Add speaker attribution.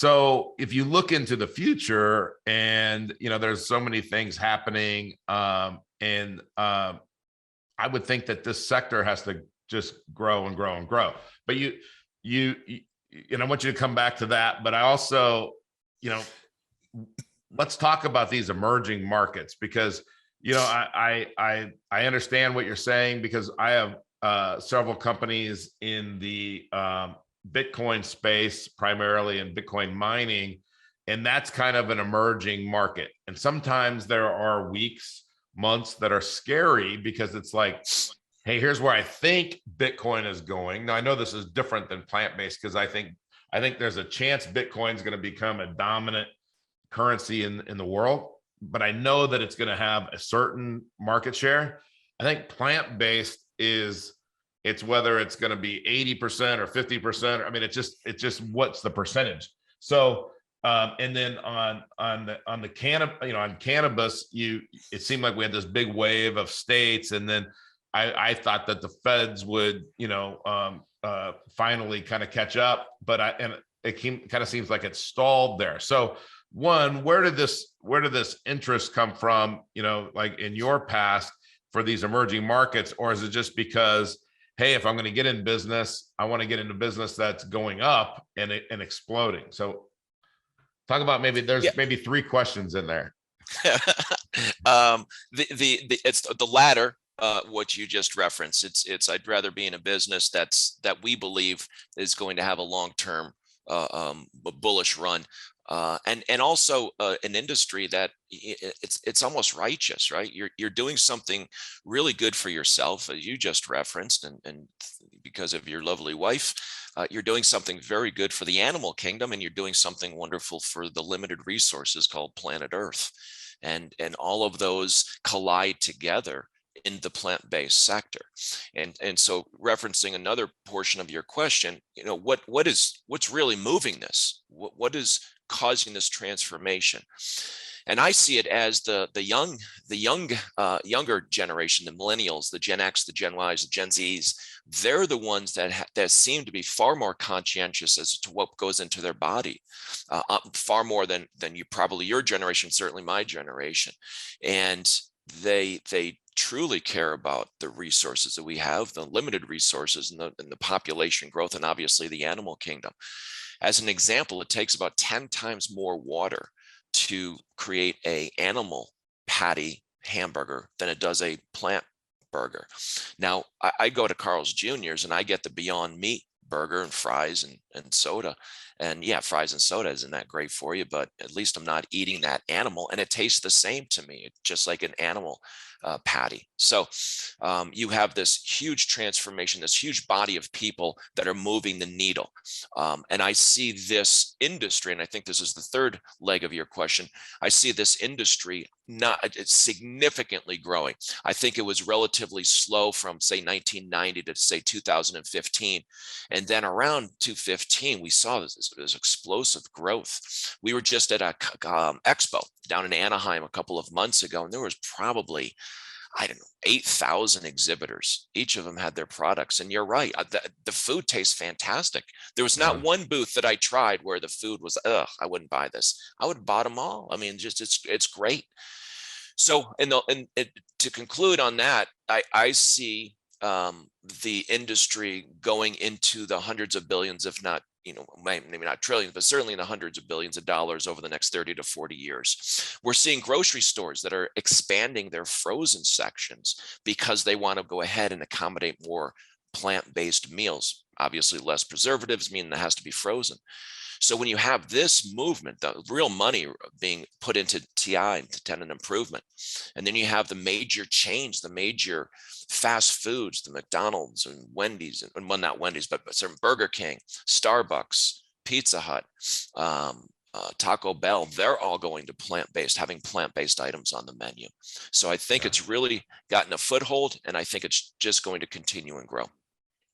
Speaker 1: So if you look into the future, and there's so many things happening, and I would think that this sector has to just grow and grow and grow. But you, and I want you to come back to that. But I also, let's talk about these emerging markets, because I understand what you're saying, because I have several companies in the Bitcoin space, primarily in Bitcoin mining, and that's kind of an emerging market. And sometimes there are weeks, months that are scary, because it's like, hey, here's where I think Bitcoin is going. Now, I know this is different than plant-based, because I think there's a chance Bitcoin is going to become a dominant currency in the world, but I know that it's going to have a certain market share. I think plant-based it's whether it's going to be 80% or 50%. I mean, it's just what's the percentage. So, and then on cannabis, it seemed like we had this big wave of states, and then I thought that the feds would, finally kind of catch up, but it kind of seems like it's stalled there. So, one, where did this interest come from? Like in your past, for these emerging markets, or is it just because, hey, if I'm going to get in business, I want to get into business that's going up and exploding? So, talk about maybe three questions in there.
Speaker 2: It's the latter. What you just referenced. It's I'd rather be in a business that we believe is going to have a long-term bullish run, and also an industry that it's almost righteous, right? You're doing something really good for yourself, as you just referenced, and because of your lovely wife, you're doing something very good for the animal kingdom, and you're doing something wonderful for the limited resources called planet Earth, and all of those collide together in the plant-based sector. And so, referencing another portion of your question, what's really moving this? What is causing this transformation? And I see it as the younger generation, the millennials, the Gen X, the Gen Ys, the Gen Zs. They're the ones that seem to be far more conscientious as to what goes into their body, far more than probably your generation, certainly my generation. And they truly care about the resources that we have, the limited resources, and the population growth, and obviously the animal kingdom. As an example, it takes about 10 times more water to create a animal patty hamburger than it does a plant burger. Now, I go to Carl's Jr.'s and I get the Beyond Meat burger and fries and soda. And yeah, fries and soda isn't that great for you, but at least I'm not eating that animal, and it tastes the same to me. It's just like an animal patty. So you have this huge transformation, this huge body of people that are moving the needle. And I see this industry, and I think this is the third leg of your question, I see this industry it's significantly growing. I think it was relatively slow from, say, 1990 to, say, 2015. And then around 2015, we saw this explosive growth. We were just at a expo down in Anaheim a couple of months ago, and there was probably, I don't know, 8,000 exhibitors. Each of them had their products. And you're right, the food tastes fantastic. There was not one booth that I tried where the food was, I wouldn't buy this. I would have bought them all. I mean, just it's great. So, to conclude on that, I see the industry going into the hundreds of billions, if not, maybe not trillions, but certainly in the hundreds of billions of dollars over the next 30 to 40 years. We're seeing grocery stores that are expanding their frozen sections because they want to go ahead and accommodate more plant-based meals. Obviously, less preservatives mean that has to be frozen. So when you have this movement, the real money being put into TI, into tenant improvement, and then you have the major chains, the major fast foods, the McDonald's and Wendy's, and well, not Wendy's, but certain Burger King, Starbucks, Pizza Hut, Taco Bell, they're all going to plant-based, having plant-based items on the menu. So I think it's really gotten a foothold, and I think it's just going to continue and grow.